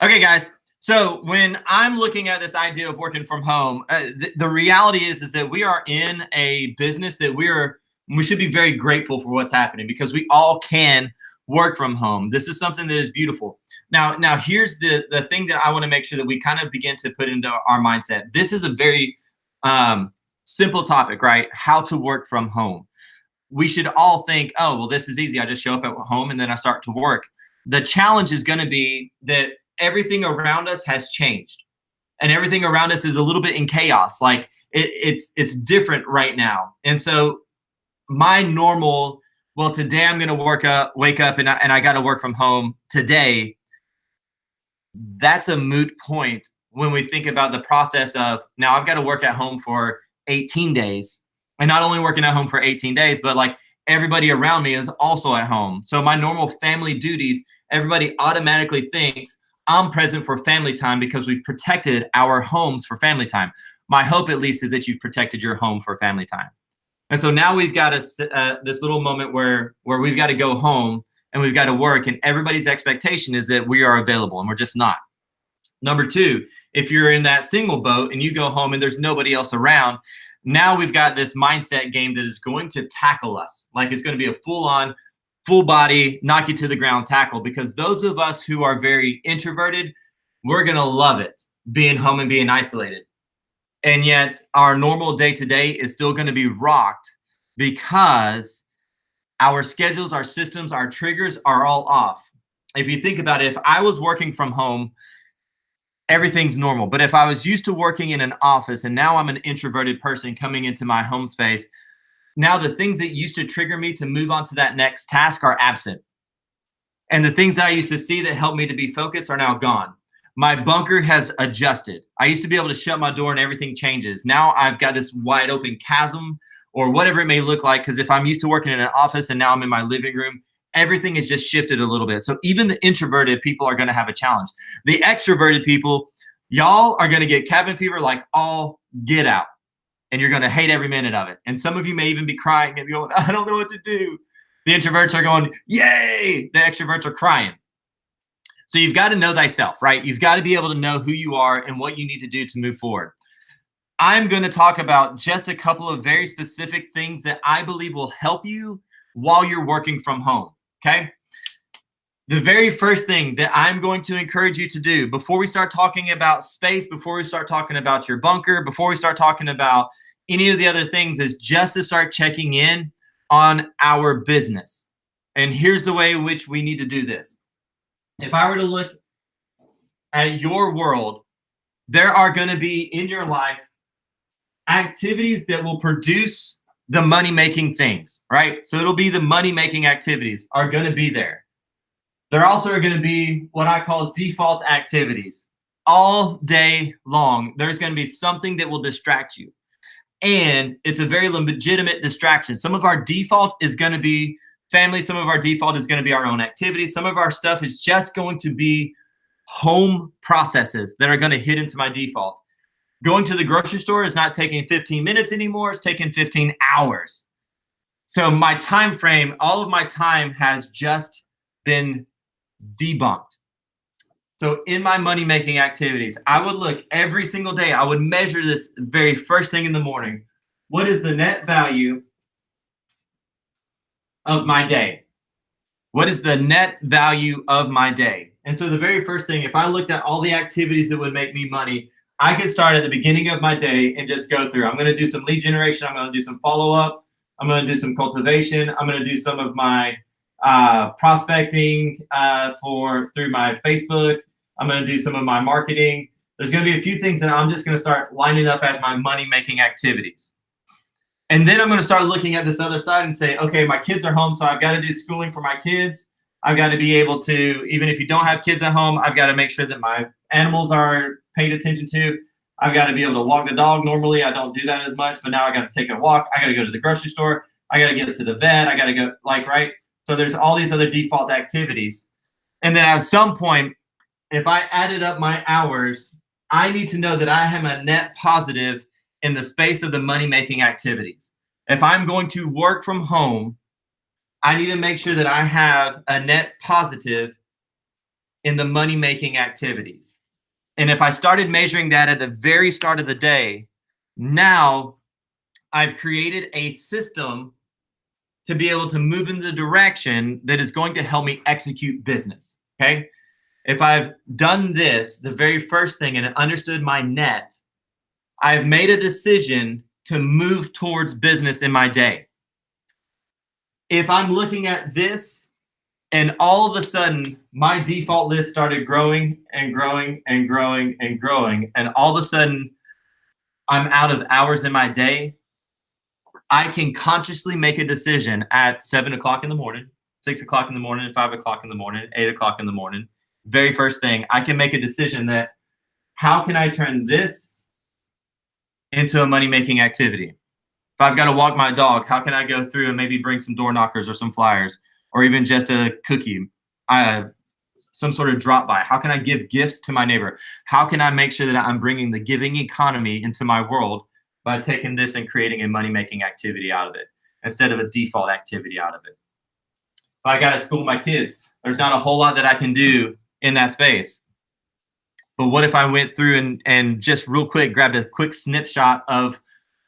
Okay, guys. So when I'm looking at this idea of working from home, the reality is that we are in a business that we should be very grateful for what's happening because we all can work from home. This is something that is beautiful. Now here's the thing that I want to make sure that we kind of begin to put into our mindset. This is a very um, simple topic, right? How to work from home. We should all think, oh, well, this is easy. I just show up at home and then I start to work. The challenge is going to be that everything around us has changed and everything around us is a little bit in chaos. Like it's different right now. And so my normal, well, today I'm going to wake up and I got to work from home today. That's a moot point when we think about the process of now I've got to work at home for 18 days and not only working at home for 18 days, but like everybody around me is also at home. So my normal family duties, everybody automatically thinks I'm present for family time because we've protected our homes for family time. My hope, at least, is that you've protected your home for family time. And so now we've got this little moment where we've got to go home and we've got to work, and everybody's expectation is that we are available, and we're just not. Number two, if you're in that single boat and you go home and there's nobody else around, now we've got this mindset game that is going to tackle us. Like it's going to be a full-on, full body, knock you to the ground tackle, because those of us who are very introverted, we're going to love it being home and being isolated. And yet our normal day to day is still going to be rocked because our schedules, our systems, our triggers are all off. If you think about it, if I was working from home, everything's normal. But if I was used to working in an office and now I'm an introverted person coming into my home space, now the things that used to trigger me to move on to that next task are absent. And the things that I used to see that helped me to be focused are now gone. My bunker has adjusted. I used to be able to shut my door and everything changes. Now I've got this wide open chasm or whatever it may look like, because if I'm used to working in an office and now I'm in my living room, everything has just shifted a little bit. So even the introverted people are going to have a challenge. The extroverted people, y'all are going to get cabin fever like all get out. And you're going to hate every minute of it. And some of you may even be crying and going, I don't know what to do. The introverts are going, yay. The extroverts are crying. So you've got to know thyself, right? You've got to be able to know who you are and what you need to do to move forward. I'm going to talk about just a couple of very specific things that I believe will help you while you're working from home, okay? The very first thing that I'm going to encourage you to do before we start talking about space, before we start talking about your bunker, before we start talking about any of the other things, is just to start checking in on our business. And here's the way in which we need to do this. If I were to look at your world, there are going to be in your life activities that will produce the money-making things, right? So it'll be the money-making activities are going to be there. There also are going to be what I call default activities. All day long, there's going to be something that will distract you. And it's a very legitimate distraction. Some of our default is going to be family. Some of our default is going to be our own activities. Some of our stuff is just going to be home processes that are going to hit into my default. Going to the grocery store is not taking 15 minutes anymore. It's taking 15 hours. So my time frame, all of my time has just been debunked. So in my money-making activities, I would look every single day. I would measure this very first thing in the morning. What is the net value of my day? What is the net value of my day? And so the very first thing, if I looked at all the activities that would make me money, I could start at the beginning of my day and just go through. I'm going to do some lead generation. I'm going to do some follow-up. I'm going to do some cultivation. I'm going to do some of my prospecting through my Facebook. I'm going to do some of my marketing. There's going to be a few things that I'm just going to start lining up as my money-making activities. And then I'm going to start looking at this other side and say, okay, my kids are home, so I've got to do schooling for my kids. I've got to be able to, even if you don't have kids at home, I've got to make sure that my animals are paid attention to. I've got to be able to walk the dog. Normally, I don't do that as much, but now I got to take a walk. I got to go to the grocery store. I got to get to the vet. I got to go, right? So there's all these other default activities. And then at some point, if I added up my hours, I need to know that I am a net positive in the space of the money-making activities. If I'm going to work from home, I need to make sure that I have a net positive in the money-making activities. And if I started measuring that at the very start of the day, now I've created a system to be able to move in the direction that is going to help me execute business. Okay. If I've done this, the very first thing, and understood my net, I've made a decision to move towards business in my day. If I'm looking at this and all of a sudden my default list started growing and growing and growing and growing, and all of a sudden I'm out of hours in my day, I can consciously make a decision at 7 o'clock in the morning, 6 o'clock in the morning, 5 o'clock in the morning, 8 o'clock in the morning. Very first thing, I can make a decision that how can I turn this into a money-making activity? If I've got to walk my dog, how can I go through and maybe bring some door knockers or some flyers or even just a cookie, some sort of drop by? How can I give gifts to my neighbor? How can I make sure that I'm bringing the giving economy into my world by taking this and creating a money-making activity out of it instead of a default activity out of it? If I got to school my kids, there's not a whole lot that I can do in that space. But what if I went through and just real quick grabbed a quick snapshot of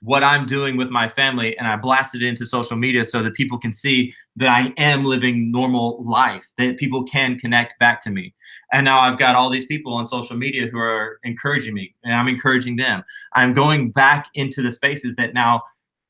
what I'm doing with my family and I blasted it into social media so that people can see that I am living normal life, that people can connect back to me. And now I've got all these people on social media who are encouraging me and I'm encouraging them. I'm going back into the spaces that now,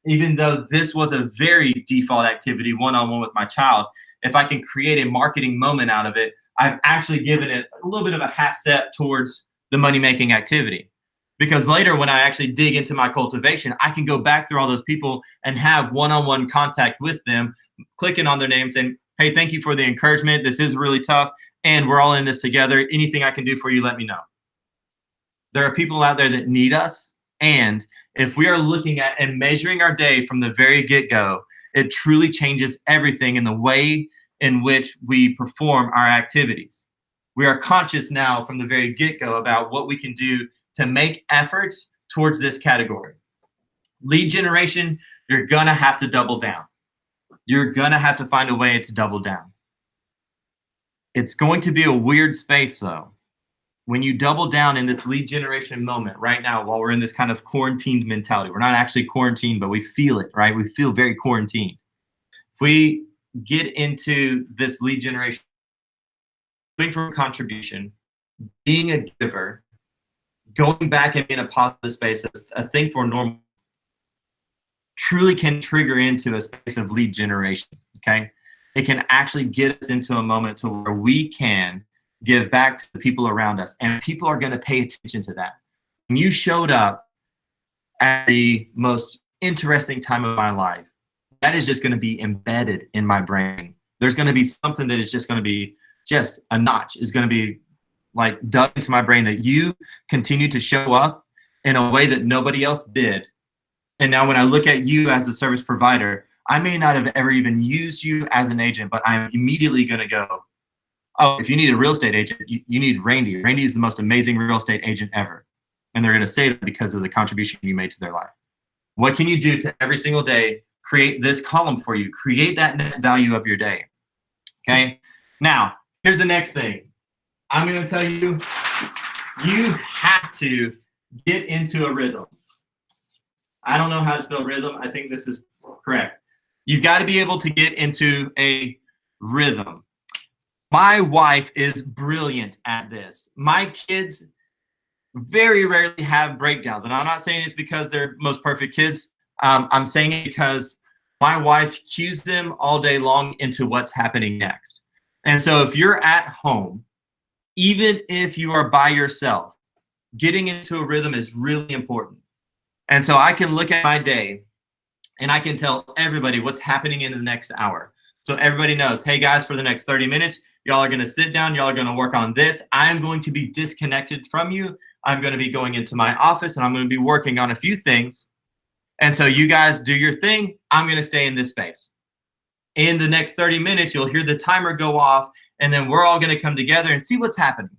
even though this was a very default activity, one-on-one with my child, if I can create a marketing moment out of it, I've actually given it a little bit of a half step towards the money-making activity. Because later when I actually dig into my cultivation, I can go back through all those people and have one-on-one contact with them, clicking on their name saying, hey, thank you for the encouragement. This is really tough and we're all in this together. Anything I can do for you, let me know. There are people out there that need us. And if we are looking at and measuring our day from the very get-go, it truly changes everything in the way in which we perform our activities. We are conscious now from the very get-go about what we can do to make efforts towards this category. Lead generation, you're gonna have to double down. You're gonna have to find a way to double down. It's going to be a weird space though. When you double down in this lead generation moment right now, while we're in this kind of quarantined mentality, we're not actually quarantined, but we feel it, right? We feel very quarantined. If we get into this lead generation, looking for a contribution, being a giver, going back and in a positive space, a thing for normal, truly can trigger into a space of lead generation, okay? It can actually get us into a moment to where we can give back to the people around us, and people are gonna pay attention to that. When you showed up at the most interesting time of my life, that is just gonna be embedded in my brain. There's gonna be something that is just gonna be just a notch, is gonna be like dug into my brain that you continue to show up in a way that nobody else did. And now when I look at you as a service provider, I may not have ever even used you as an agent, but I'm immediately gonna go, oh, if you need a real estate agent, you need Randy. Randy is the most amazing real estate agent ever. And they're gonna say that because of the contribution you made to their life. What can you do to every single day create this column for you? Create that net value of your day, okay? Now, here's the next thing. I'm gonna tell you, you have to get into a rhythm. I don't know how to spell rhythm. I think this is correct. You've got to be able to get into a rhythm. My wife is brilliant at this. My kids very rarely have breakdowns. And I'm not saying it's because they're most perfect kids. I'm saying it because my wife cues them all day long into what's happening next. And so if you're at home, even if you are by yourself, getting into a rhythm is really important. And so I can look at my day and I can tell everybody what's happening in the next hour. So everybody knows, hey guys, for the next 30 minutes, y'all are gonna sit down, y'all are gonna work on this. I'm going to be disconnected from you. I'm gonna be going into my office and I'm gonna be working on a few things. And so you guys do your thing, I'm gonna stay in this space. In the next 30 minutes, you'll hear the timer go off and then we're all gonna come together and see what's happening.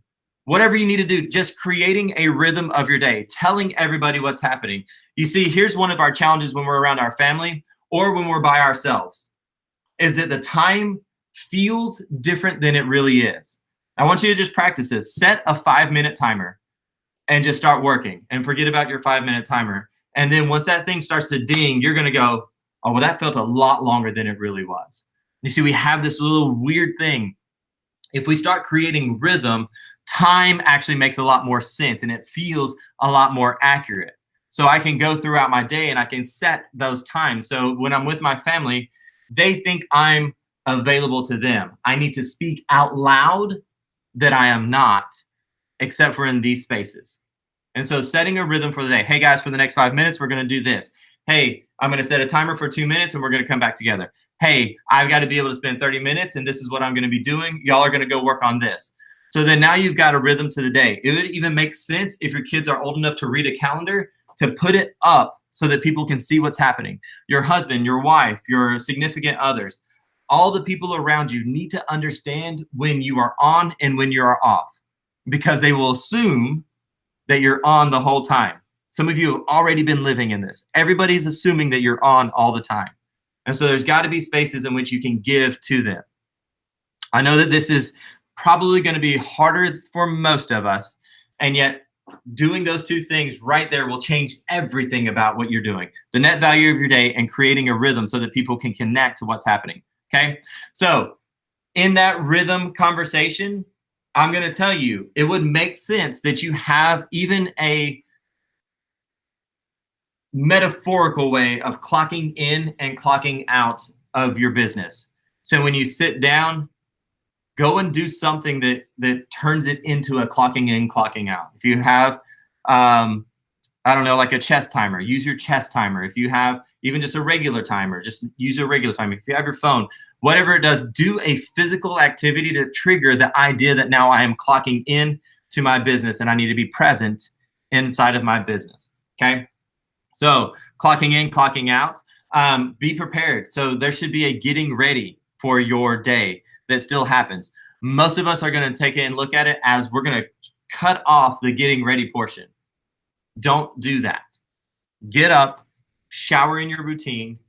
Whatever you need to do, just creating a rhythm of your day, telling everybody what's happening. You see, here's one of our challenges when we're around our family or when we're by ourselves, is that the time feels different than it really is. I want you to just practice this. Set a 5-minute timer and just start working and forget about your 5-minute timer. And then once that thing starts to ding, you're going to go, oh, well, that felt a lot longer than it really was. You see, we have this little weird thing. If we start creating rhythm, time actually makes a lot more sense and it feels a lot more accurate. So I can go throughout my day and I can set those times. So when I'm with my family, they think I'm available to them. I need to speak out loud that I am not, except for in these spaces. And so setting a rhythm for the day. Hey guys, for the next 5 minutes, we're going to do this. Hey, I'm going to set a timer for 2 minutes and we're going to come back together. Hey, I've got to be able to spend 30 minutes and this is what I'm going to be doing. Y'all are going to go work on this. So then now you've got a rhythm to the day. It would even make sense if your kids are old enough to read a calendar to put it up so that people can see what's happening. Your husband, your wife, your significant others, all the people around you need to understand when you are on and when you are off, because they will assume that you're on the whole time. Some of you have already been living in this. Everybody's assuming that you're on all the time. And so there's got to be spaces in which you can give to them. I know that this is probably going to be harder for most of us, and yet doing those two things right there will change everything about what you're doing. The net value of your day and creating a rhythm so that people can connect to what's happening. Okay? So in that rhythm conversation, I'm going to tell you, it would make sense that you have even a metaphorical way of clocking in and clocking out of your business. So when you sit down, go and do something that turns it into a clocking in, clocking out. If you have, I don't know, like a chess timer, use your chess timer. If you have even just a regular timer, just use a regular timer. If you have your phone, whatever it does, do a physical activity to trigger the idea that now I am clocking in to my business and I need to be present inside of my business. Okay. So clocking in, clocking out, be prepared. So there should be a getting ready for your day that still happens. Most of us are going to take it and look at it as we're going to cut off the getting ready portion. Don't do that. Get up, shower in your routine,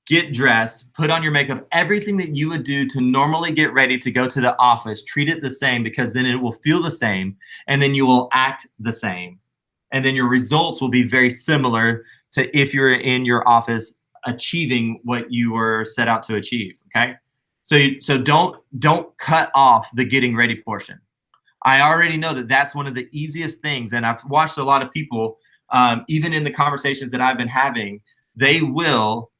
get dressed, put on your makeup, everything that you would do to normally get ready to go to the office, treat it the same, because then it will feel the same and then you will act the same. And then your results will be very similar to if you're in your office achieving what you were set out to achieve. Okay. So don't cut off the getting ready portion. I already know that that's one of the easiest things. And I've watched a lot of people, even in the conversations that I've been having, they will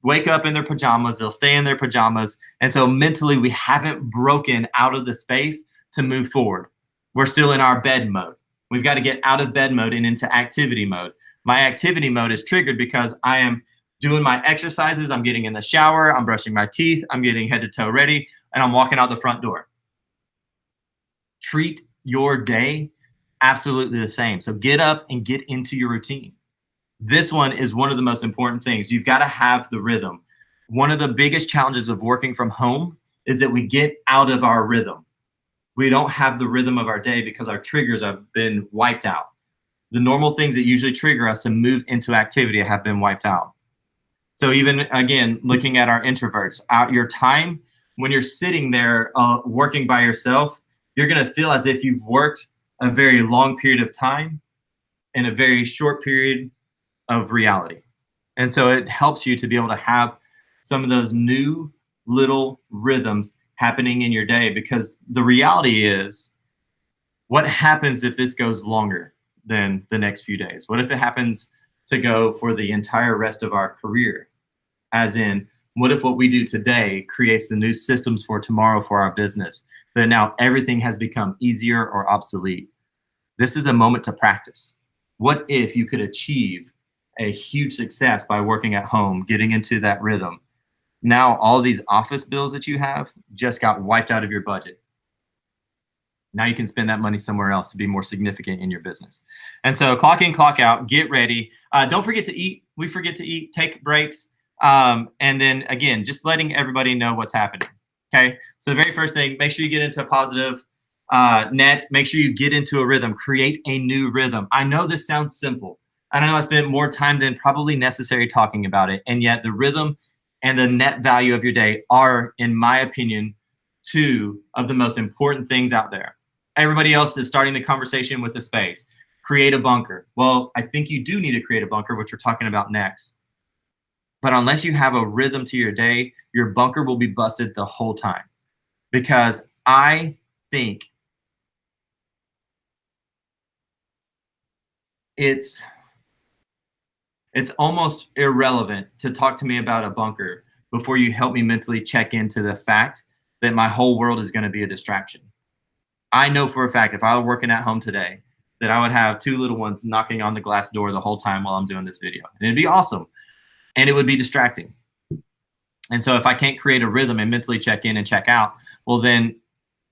wake up in their pajamas, they'll stay in their pajamas. And so mentally, we haven't broken out of the space to move forward. We're still in our bed mode. We've got to get out of bed mode and into activity mode. My activity mode is triggered because I am doing my exercises. I'm getting in the shower. I'm brushing my teeth. I'm getting head to toe ready, and I'm walking out the front door. Treat your day absolutely the same. So get up and get into your routine. This one is one of the most important things. You've got to have the rhythm. One of the biggest challenges of working from home is that we get out of our rhythm. We don't have the rhythm of our day because our triggers have been wiped out. The normal things that usually trigger us to move into activity have been wiped out. So even, again, looking at our introverts, out your time, when you're sitting there working by yourself, you're going to feel as if you've worked a very long period of time in a very short period of reality. And so it helps you to be able to have some of those new little rhythms happening in your day, because the reality is, what happens if this goes longer than the next few days? What if it happens to go for the entire rest of our career? As in, what if what we do today creates the new systems for tomorrow for our business, that now everything has become easier or obsolete? This is a moment to practice. What if you could achieve a huge success by working at home, getting into that rhythm? Now all these office bills that you have just got wiped out of your budget. Now you can spend that money somewhere else to be more significant in your business. And so clock in, clock out, get ready. Don't forget to eat. We forget to eat, take breaks. And then again, just letting everybody know what's happening. Okay. So the very first thing, make sure you get into a positive net. Make sure you get into a rhythm, create a new rhythm. I know this sounds simple. I know I spent more time than probably necessary talking about it. And yet the rhythm and the net value of your day are, in my opinion, two of the most important things out there. Everybody else is starting the conversation with the space. Create a bunker. Well, I think you do need to create a bunker, which we're talking about next. But unless you have a rhythm to your day, your bunker will be busted the whole time. Because I think it's almost irrelevant to talk to me about a bunker before you help me mentally check into the fact that my whole world is going to be a distraction. I know for a fact if I were working at home today that I would have two little ones knocking on the glass door the whole time while I'm doing this video. And it'd be awesome. And it would be distracting. And so if I can't create a rhythm and mentally check in and check out, well, then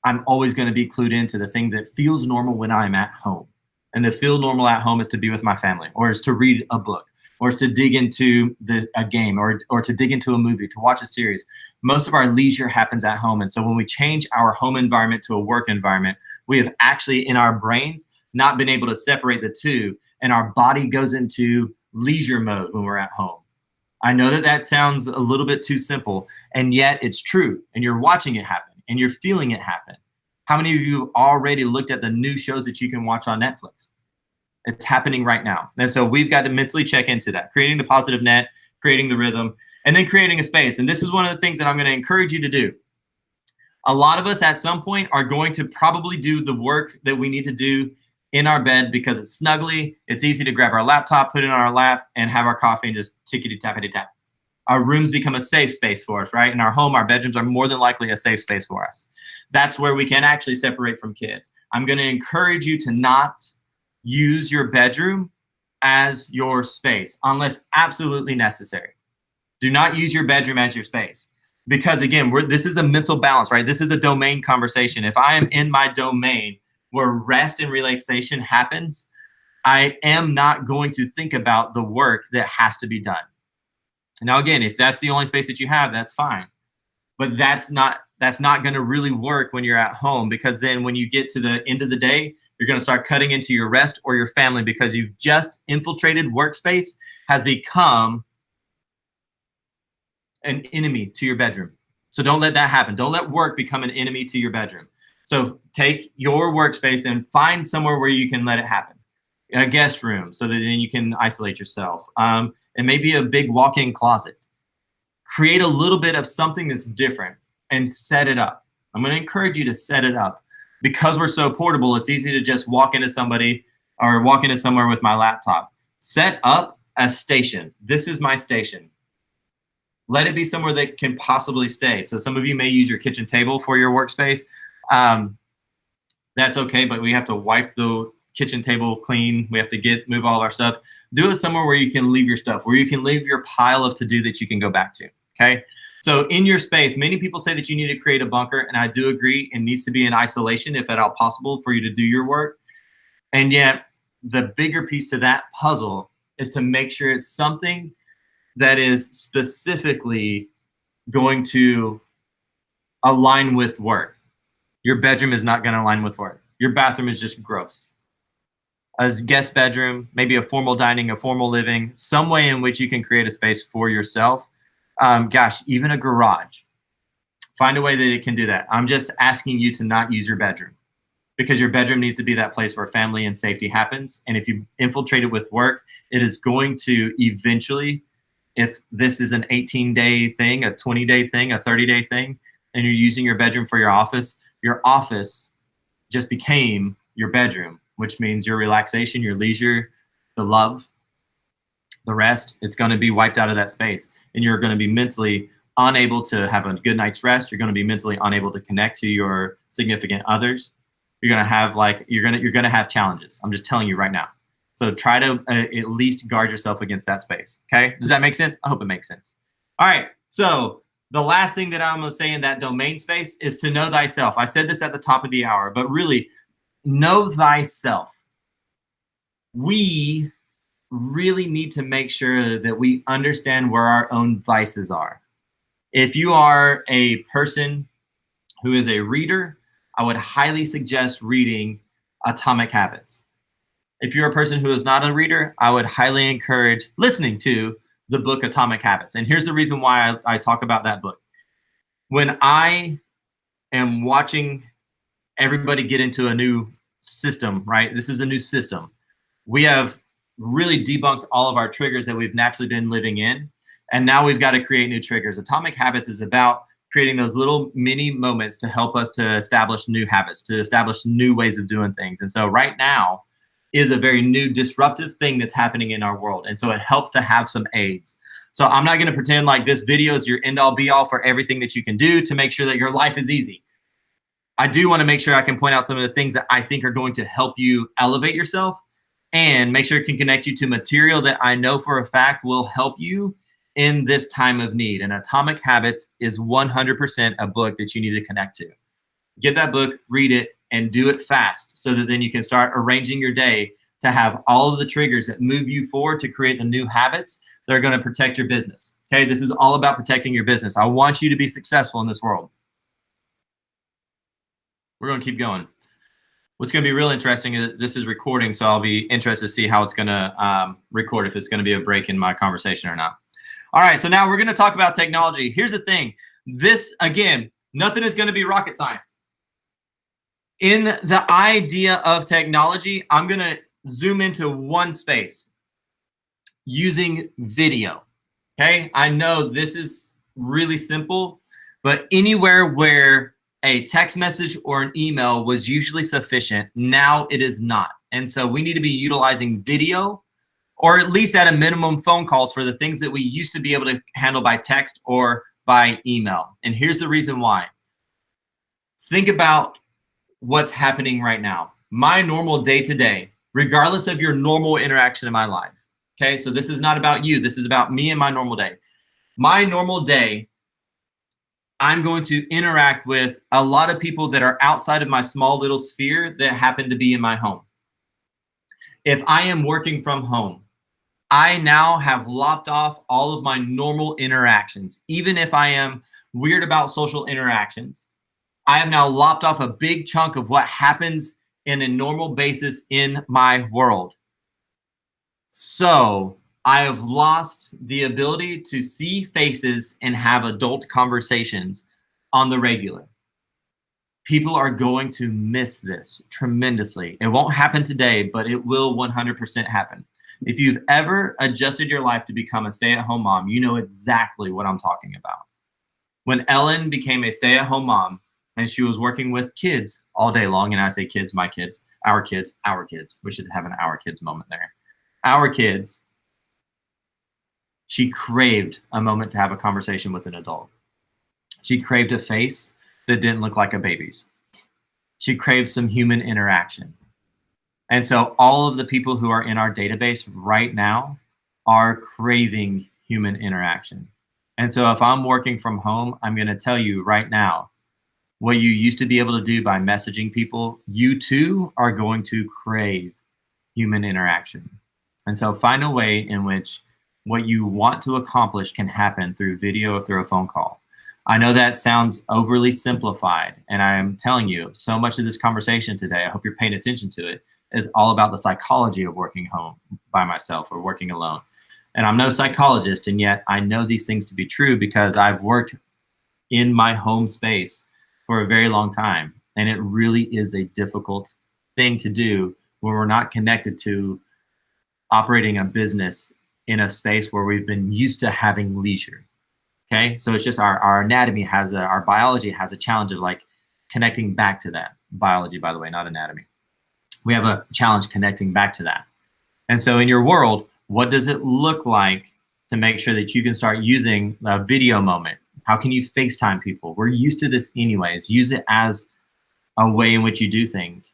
I'm always going to be clued into the thing that feels normal when I'm at home. And to feel normal at home is to be with my family, or is to read a book, or is to dig into a game, or to dig into a movie, to watch a series. Most of our leisure happens at home. And so when we change our home environment to a work environment, we have actually in our brains not been able to separate the two, and our body goes into leisure mode when we're at home. I know that that sounds a little bit too simple, and yet it's true. And you're watching it happen, and you're feeling it happen. How many of you have already looked at the new shows that you can watch on Netflix? It's happening right now. And so we've got to mentally check into that, creating the positive net, creating the rhythm, and then creating a space. And this is one of the things that I'm going to encourage you to do. A lot of us at some point are going to probably do the work that we need to do in our bed because it's snuggly. It's easy to grab our laptop, put it on our lap, and have our coffee and just tickety-tappity-tap. Our rooms become a safe space for us, right? In our home, our bedrooms are more than likely a safe space for us. That's where we can actually separate from kids. I'm going to encourage you to not use your bedroom as your space unless absolutely necessary. Do not use your bedroom as your space. Because again, this is a mental balance, right? This is a domain conversation. If I am in my domain where rest and relaxation happens, I am not going to think about the work that has to be done. Now, again, if that's the only space that you have, that's fine. But that's not going to really work when you're at home, because then when you get to the end of the day, you're going to start cutting into your rest or your family because you've just infiltrated workspace has become an enemy to your bedroom. So don't let that happen. Don't let work become an enemy to your bedroom. So take your workspace and find somewhere where you can let it happen. A guest room, so that then you can isolate yourself. And maybe a big walk-in closet. Create a little bit of something that's different and set it up. I'm going to encourage you to set it up. Because we're so portable, it's easy to just walk into somebody or walk into somewhere with my laptop. Set up a station. This is my station. Let it be somewhere that can possibly stay. So some of you may use your kitchen table for your workspace. That's okay, but we have to wipe the kitchen table clean. We have to move all of our stuff. Do it somewhere where you can leave your stuff, where you can leave your pile of to-do that you can go back to, okay? So in your space, many people say that you need to create a bunker, and I do agree. It needs to be in isolation, if at all possible, for you to do your work. And yet, the bigger piece to that puzzle is to make sure it's something that is specifically going to align with work. Your bedroom is not going to align with work. Your bathroom is just gross. A guest bedroom, maybe a formal dining, a formal living, some way in which you can create a space for yourself. Gosh, even a garage. Find a way that it can do that. I'm just asking you to not use your bedroom, because your bedroom needs to be that place where family and safety happens. And if you infiltrate it with work, it is going to eventually, if this is an 18-day thing, a 20-day thing, a 30-day thing, and you're using your bedroom for your office just became your bedroom, which means your relaxation, your leisure, the love, the rest, it's going to be wiped out of that space. And you're going to be mentally unable to have a good night's rest. You're going to be mentally unable to connect to your significant others. You're going to have you're going to have challenges. I'm just telling you right now. So try to at least guard yourself against that space. Okay. Does that make sense? I hope it makes sense. All right. So the last thing that I'm going to say in that domain space is to know thyself. I said this at the top of the hour, but really know thyself. We really need to make sure that we understand where our own vices are. If you are a person who is a reader, I would highly suggest reading Atomic Habits. If you're a person who is not a reader, I would highly encourage listening to the book Atomic Habits. And here's the reason why I talk about that book. When I am watching everybody get into a new system, right? This is a new system. We have really debunked all of our triggers that we've naturally been living in. And now we've got to create new triggers. Atomic Habits is about creating those little mini moments to help us to establish new habits, to establish new ways of doing things. And so right now is a very new disruptive thing that's happening in our world. And so it helps to have some aids. So I'm not going to pretend like this video is your end all be all for everything that you can do to make sure that your life is easy. I do want to make sure I can point out some of the things that I think are going to help you elevate yourself and make sure it can connect you to material that I know for a fact will help you in this time of need. And Atomic Habits is 100% a book that you need to connect to. Get that book, read it, and do it fast so that then you can start arranging your day to have all of the triggers that move you forward to create the new habits that are going to protect your business. Okay, this is all about protecting your business. I want you to be successful in this world. We're going to keep going. What's going to be real interesting is this is recording, so I'll be interested to see how it's going to record, if it's going to be a break in my conversation or not. All right, so now we're going to talk about technology. Here's the thing. This, again, nothing is going to be rocket science. In the idea of technology, I'm going to zoom into one space using video. Okay, I know this is really simple, but anywhere where a text message or an email was usually sufficient, now it is not. And so we need to be utilizing video, or at least at a minimum phone calls, for the things that we used to be able to handle by text or by email. And here's the reason why. Think about what's happening right now. My normal day-to-day, regardless of your normal interaction in my life. Okay, so this is not about you. This is about me and my normal day. My normal day, I'm going to interact with a lot of people that are outside of my small little sphere that happen to be in my home. If I am working from home, I now have lopped off all of my normal interactions. Even if I am weird about social interactions, I have now lopped off a big chunk of what happens in a normal basis in my world. So I have lost the ability to see faces and have adult conversations on the regular. People are going to miss this tremendously. It won't happen today, but it will 100% happen. If you've ever adjusted your life to become a stay-at-home mom, you know exactly what I'm talking about. When Ellen became a stay-at-home mom and she was working with kids all day long, and I say kids, my kids, our kids, our kids. We should have an our kids moment there. Our kids. She craved a moment to have a conversation with an adult. She craved a face that didn't look like a baby's. She craved some human interaction. And so all of the people who are in our database right now are craving human interaction. And so if I'm working from home, I'm going to tell you right now, what you used to be able to do by messaging people, you too are going to crave human interaction. And so find a way in which what you want to accomplish can happen through video or through a phone call. I know that sounds overly simplified, and I am telling you, so much of this conversation today, I hope you're paying attention to it, is all about the psychology of working home by myself or working alone. And I'm no psychologist, and yet I know these things to be true because I've worked in my home space for a very long time. And it really is a difficult thing to do when we're not connected to operating a business in a space where we've been used to having leisure. Okay, so it's just our anatomy has our biology has a challenge of like connecting back to that. Biology, by the way, not anatomy. We have a challenge connecting back to that. And so in your world, what does it look like to make sure that you can start using a video moment? How can you FaceTime people? We're used to this anyways. Use it as a way in which you do things.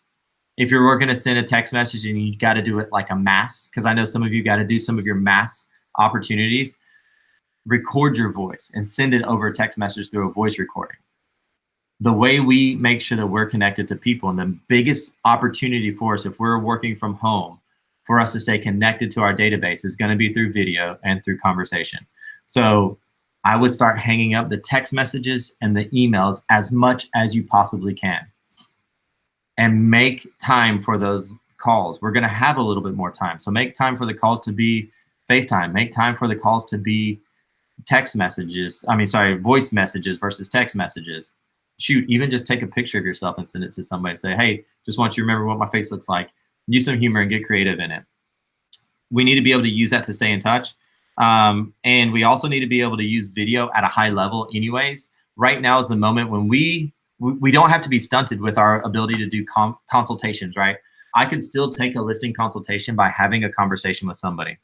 If you're going to send a text message and you got to do it like a mass, because I know some of you got to do some of your mass opportunities, record your voice and send it over a text message through a voice recording. The way we make sure that we're connected to people, and the biggest opportunity for us if we're working from home for us to stay connected to our database is going to be through video and through conversation. So I would start hanging up the text messages and the emails as much as you possibly can. And make time for those calls. We're going to have a little bit more time. So make time for the calls to be FaceTime. Make time for the calls to be text messages. Voice messages versus text messages. shoot, even just take a picture of yourself and send it to somebody and say, hey, just want you to remember what my face looks like. Use some humor and get creative in it. We need to be able to use that to stay in touch. And we also need to be able to use video at a high level anyways. Right now is the moment when we don't have to be stunted with our ability to do consultations, right? I could still take a listing consultation by having a conversation with somebody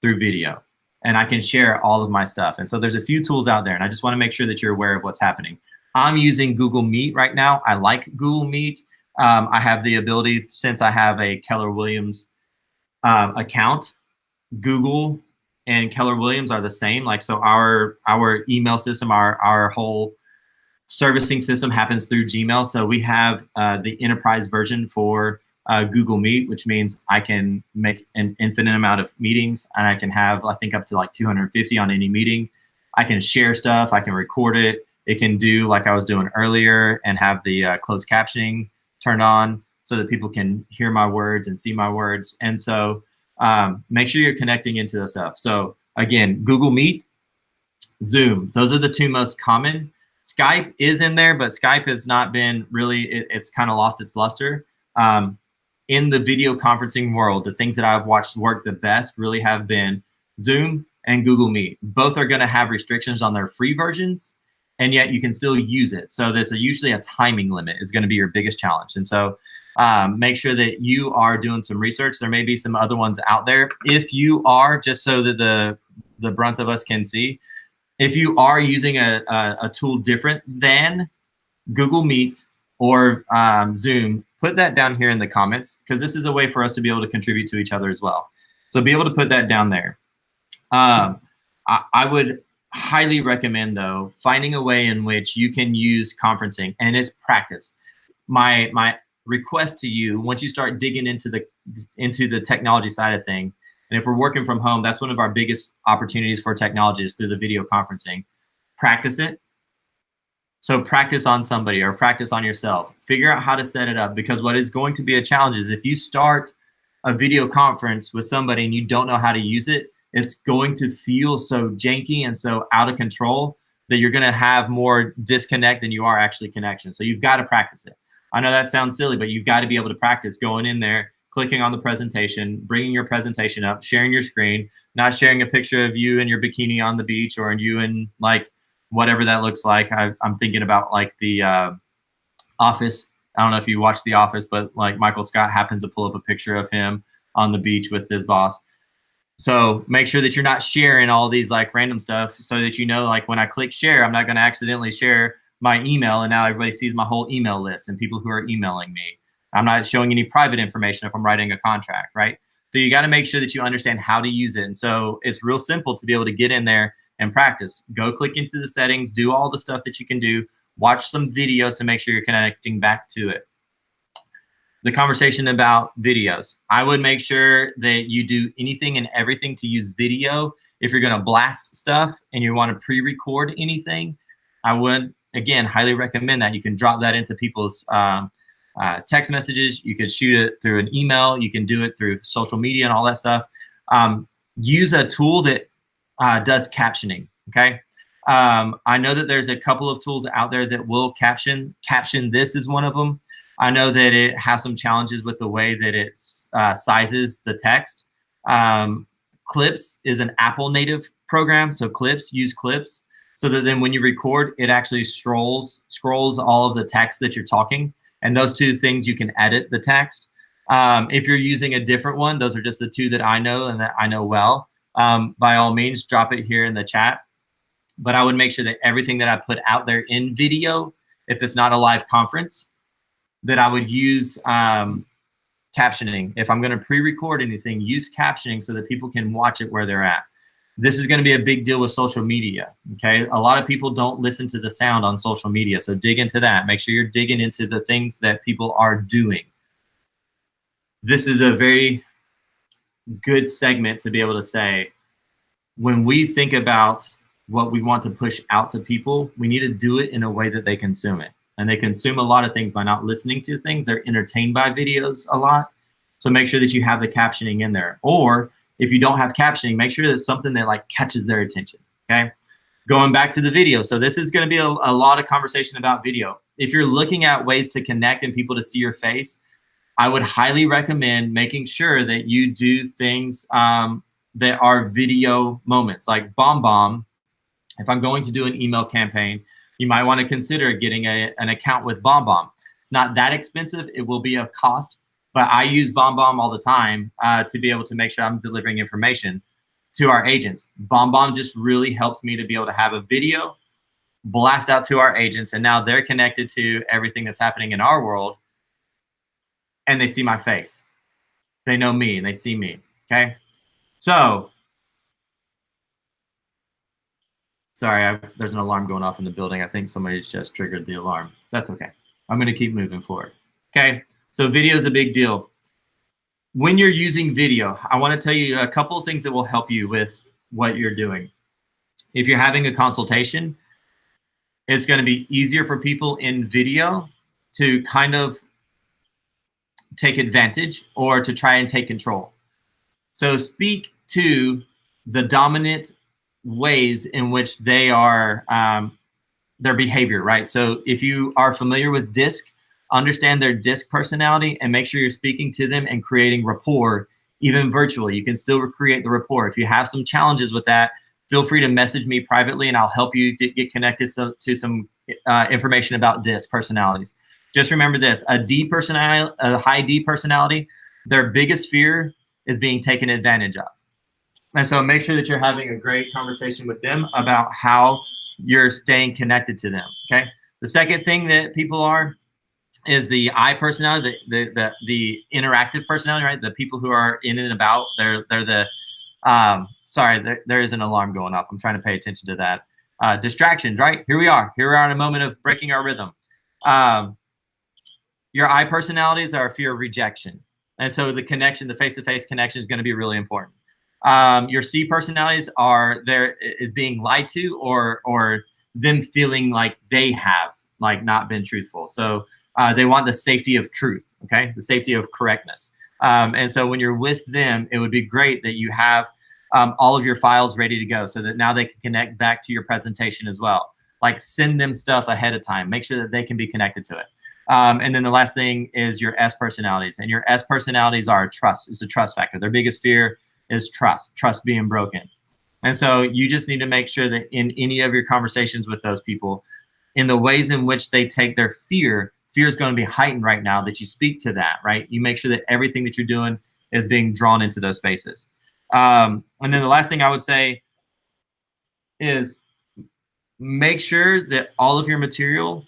through video, and I can share all of my stuff. And so there's a few tools out there, and I just want to make sure that you're aware of what's happening. I'm using Google Meet right now. I like Google Meet. I have the ability, since I have a Keller Williams account, Google and Keller Williams are the same. Like, so our email system, our whole servicing system happens through Gmail. So we have the enterprise version for Google Meet, which means I can make an infinite amount of meetings, and I can have, I think, up to like 250 on any meeting. I can share stuff. I can record it. It can do like I was doing earlier and have the closed captioning turned on so that people can hear my words and see my words. And so make sure you're connecting into this stuff. So again, Google Meet, Zoom, those are the two most common. Skype is in there, but Skype has not been really, it's kind of lost its luster. In the video conferencing world, the things that I've watched work the best really have been Zoom and Google Meet. Both are going to have restrictions on their free versions, and yet you can still use it. So there's usually a timing limit is going to be your biggest challenge. And so make sure that you are doing some research. There may be some other ones out there. If you are, just so that the brunt of us can see, if you are using a tool different than Google Meet or Zoom, put that down here in the comments, because this is a way for us to be able to contribute to each other as well. So be able to put that down there. I would highly recommend, though, finding a way in which you can use conferencing, and it's practice. My request to you, once you start digging into the technology side of thing, and if we're working from home, that's one of our biggest opportunities for technology is through the video conferencing. Practice it. So practice on somebody or practice on yourself. Figure out how to set it up, because what is going to be a challenge is if you start a video conference with somebody and you don't know how to use it, it's going to feel so janky and so out of control that you're going to have more disconnect than you are actually connection. So you've got to practice it. I know that sounds silly, but you've got to be able to practice going in there, clicking on the presentation, bringing your presentation up, sharing your screen, not sharing a picture of you in your bikini on the beach or you in like whatever that looks like. I'm thinking about like the Office. I don't know if you watch The Office, but like Michael Scott happens to pull up a picture of him on the beach with his boss. So make sure that you're not sharing all these like random stuff, so that you know, like when I click share, I'm not going to accidentally share my email and now everybody sees my whole email list and people who are emailing me. I'm not showing any private information if I'm writing a contract, right? So you got to make sure that you understand how to use it. And so it's real simple to be able to get in there and practice. Go click into the settings, do all the stuff that you can do, watch some videos to make sure you're connecting back to it. The conversation about videos. I would make sure that you do anything and everything to use video. If you're going to blast stuff and you want to pre-record anything, I would, again, highly recommend that. You can drop that into people's text messages. You could shoot it through an email. You can do it through social media and all that stuff. Use a tool that does captioning, okay? I know that there's a couple of tools out there that will caption. Caption This is one of them. I know that it has some challenges with the way that it sizes the text. Clips is an Apple native program, so use Clips, so that then when you record, it actually scrolls all of the text that you're talking, and those two things you can edit the text. If you're using a different one, those are just the two that I know and that I know well. By all means, drop it here in the chat. But I would make sure that everything that I put out there in video, if it's not a live conference, that I would use captioning. If I'm going to pre-record anything, use captioning so that people can watch it where they're at. This is going to be a big deal with social media, okay? A lot of people don't listen to the sound on social media, so dig into that. Make sure you're digging into the things that people are doing. This is a very good segment to be able to say, when we think about what we want to push out to people, we need to do it in a way that they consume it. And they consume a lot of things by not listening to things. They're entertained by videos a lot. So make sure that you have the captioning in there. Or if you don't have captioning, make sure that it's something that like catches their attention, okay? Going back to the video. So this is going to be a lot of conversation about video. If you're looking at ways to connect and people to see your face, I would highly recommend making sure that you do things that are video moments, like BombBomb. If I'm going to do an email campaign, you might want to consider getting an account with BombBomb. It's not that expensive. It will be a cost, but I use BombBomb all the time to be able to make sure I'm delivering information to our agents. BombBomb just really helps me to be able to have a video blast out to our agents, and now they're connected to everything that's happening in our world, and they see my face. They know me and they see me. Okay. So, sorry, there's an alarm going off in the building. I think somebody's just triggered the alarm. That's okay. I'm going to keep moving forward. Okay. So video is a big deal. When you're using video, I want to tell you a couple of things that will help you with what you're doing. If you're having a consultation, it's going to be easier for people in video to kind of take advantage or to try and take control. So speak to the dominant ways in which they are, their behavior, right? So if you are familiar with DISC, understand their DISC personality and make sure you're speaking to them and creating rapport, even virtually. You can still create the rapport. If you have some challenges with that, feel free to message me privately and I'll help you get connected to some information about DISC personalities. Just remember this, a high D personality, their biggest fear is being taken advantage of. And so make sure that you're having a great conversation with them about how you're staying connected to them, okay? The second thing that people are is the I personality, the interactive personality, right? The people who are in and about, they're the, sorry, there is an alarm going off. I'm trying to pay attention to that. Distractions, right? Here we are in a moment of breaking our rhythm. Your I personalities are a fear of rejection. And so the connection, the face-to-face connection is going to be really important. Your C personalities are there is being lied to or them feeling like they have not been truthful. So they want the safety of truth, okay? The safety of correctness. And so when you're with them, it would be great that you have all of your files ready to go so that now they can connect back to your presentation as well. Like send them stuff ahead of time. Make sure that they can be connected to it. And then the last thing is your S personalities. And your S personalities are trust. It's a trust factor. Their biggest fear is trust being broken. And so you just need to make sure that in any of your conversations with those people, in the ways in which they take their fear is going to be heightened right now, that you speak to that, right? You make sure that everything that you're doing is being drawn into those spaces. And then the last thing I would say is make sure that all of your material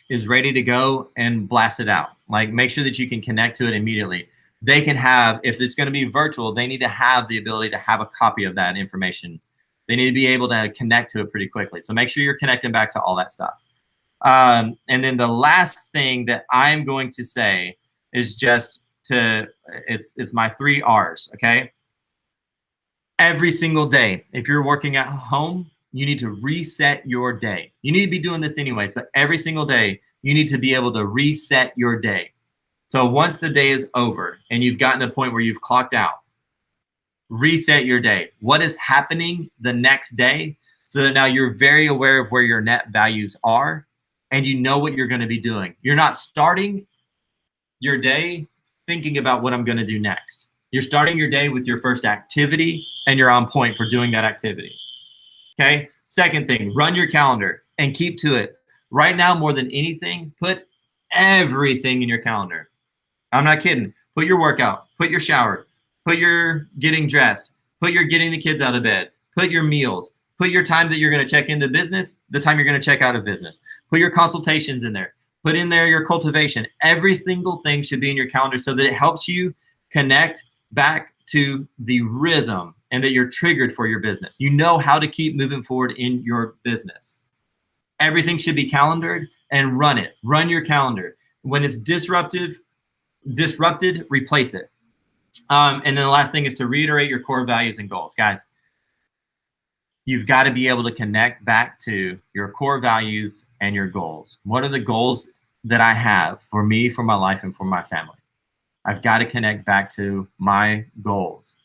is ready to go and blast it out. Like make sure that you can connect to it immediately. They can have, if it's going to be virtual, they need to have the ability to have a copy of that information. They need to be able to connect to it pretty quickly. So make sure you're connecting back to all that stuff. And then the last thing that I'm going to say is just it's my 3 R's, okay? Every single day, if you're working at home, you need to reset your day. You need to be doing this anyways, but every single day, you need to be able to reset your day. So once the day is over and you've gotten to the point where you've clocked out, reset your day. What is happening the next day so that now you're very aware of where your net values are and you know what you're going to be doing. You're not starting your day thinking about what I'm going to do next. You're starting your day with your first activity and you're on point for doing that activity. Okay. Second thing, run your calendar and keep to it. Right now, more than anything, put everything in your calendar. I'm not kidding. Put your workout, put your shower, put your getting dressed, put your getting the kids out of bed, put your meals, put your time that you're going to check into business, the time you're going to check out of business. Put your consultations in there. Put in there your cultivation. Every single thing should be in your calendar so that it helps you connect back to the rhythm and that you're triggered for your business. You know how to keep moving forward in your business. Everything should be calendared and run it. Run your calendar. When it's disrupted, replace it. And then the last thing is to reiterate your core values and goals. Guys, you've got to be able to connect back to your core values and your goals. What are the goals that I have for me, for my life, and for my family? I've got to connect back to my goals.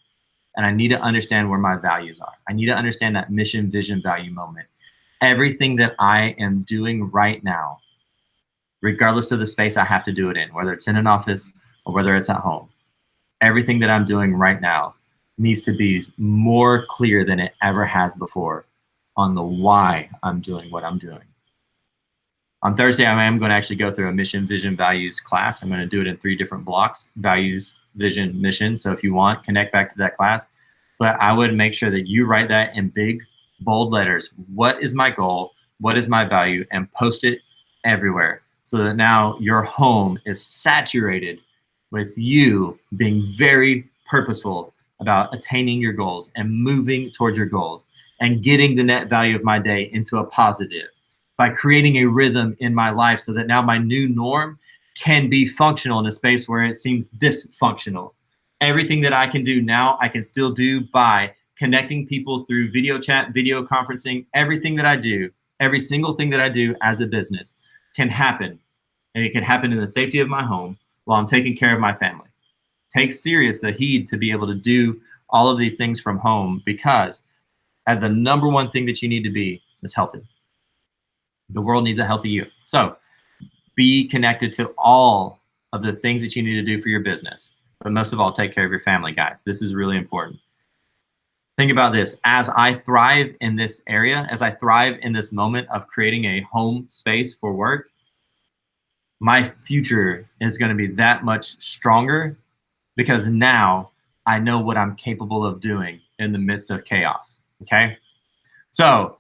and I need to understand where my values are. I need to understand that mission, vision, value moment. Everything that I am doing right now, regardless of the space I have to do it in, whether it's in an office or whether it's at home, everything that I'm doing right now needs to be more clear than it ever has before on the why I'm doing what I'm doing. On Thursday, I am going to actually go through a mission, vision, values class. I'm going to do it in 3 different blocks: values, vision, mission. So if you want, connect back to that class. But I would make sure that you write that in big, bold letters. What is my goal? What is my value? And post it everywhere so that now your home is saturated with you being very purposeful about attaining your goals and moving towards your goals and getting the net value of my day into a positive by creating a rhythm in my life so that now my new norm can be functional in a space where it seems dysfunctional. Everything that I can do now, I can still do by connecting people through video chat, video conferencing. Everything that I do, every single thing that I do as a business can happen. And it can happen in the safety of my home while I'm taking care of my family. Take serious the heed to be able to do all of these things from home, because as the number one thing that you need to be is healthy. The world needs a healthy you. So be connected to all of the things that you need to do for your business. But most of all, take care of your family, guys. This is really important. Think about this. As I thrive in this area, as I thrive in this moment of creating a home space for work, my future is going to be that much stronger because now I know what I'm capable of doing in the midst of chaos. Okay? So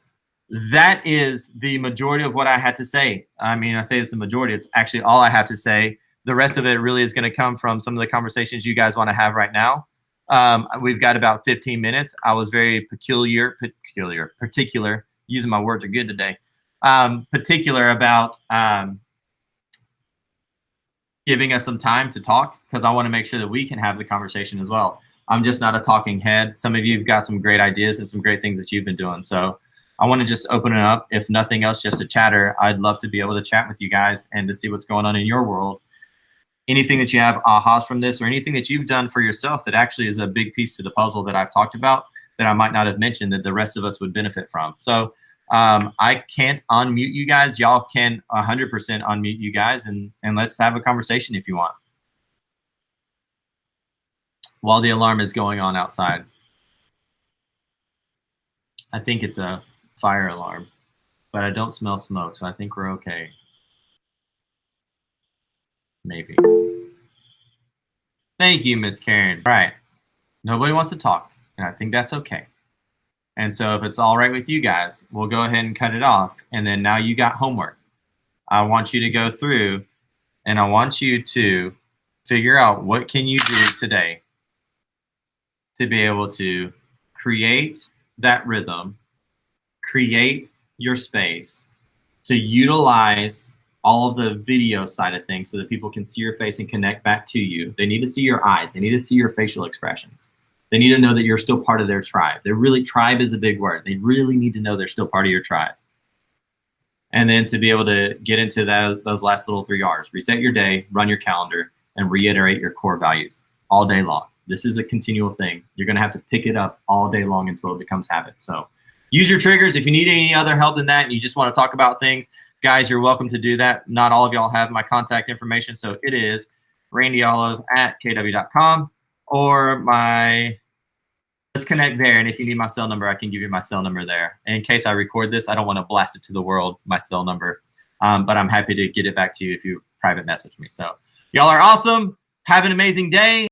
that is the majority of what I had to say. I mean, I say it's the majority. It's actually all I have to say. The rest of it really is going to come from some of the conversations you guys want to have right now. We've got about 15 minutes. I was very particular, using my words are good today, particular about giving us some time to talk, because I want to make sure that we can have the conversation as well. I'm just not a talking head. Some of you have got some great ideas and some great things that you've been doing. So I want to just open it up. If nothing else, just a chatter. I'd love to be able to chat with you guys and to see what's going on in your world. Anything that you have ahas from this, or anything that you've done for yourself that actually is a big piece to the puzzle that I've talked about that I might not have mentioned that the rest of us would benefit from. So I can't unmute you guys. Y'all can 100% unmute you guys, and let's have a conversation if you want. While the alarm is going on outside. I think it's a fire alarm, but I don't smell smoke, so I think we're okay. Maybe. Thank you, Miss Karen. All right. Nobody wants to talk, and I think that's okay. And so if it's all right with you guys, we'll go ahead and cut it off. And then now you got homework. I want you to go through, and I want you to figure out what can you do today to be able to create that rhythm, create your space, to utilize all of the video side of things so that people can see your face and connect back to you. They need to see your eyes. They need to see your facial expressions. They need to know that you're still part of their tribe. Tribe is a big word. They really need to know they're still part of your tribe. And then to be able to get into those last little 3 R's: reset your day, run your calendar, and reiterate your core values all day long. This is a continual thing. You're going to have to pick it up all day long until it becomes habit. So use your triggers. If you need any other help than that and you just want to talk about things, guys, you're welcome to do that. Not all of y'all have my contact information. So it is randyolive@kw.com or let's connect there. And if you need my cell number, I can give you my cell number there. In case I record this, I don't want to blast it to the world, my cell number. But I'm happy to get it back to you if you private message me. So y'all are awesome. Have an amazing day.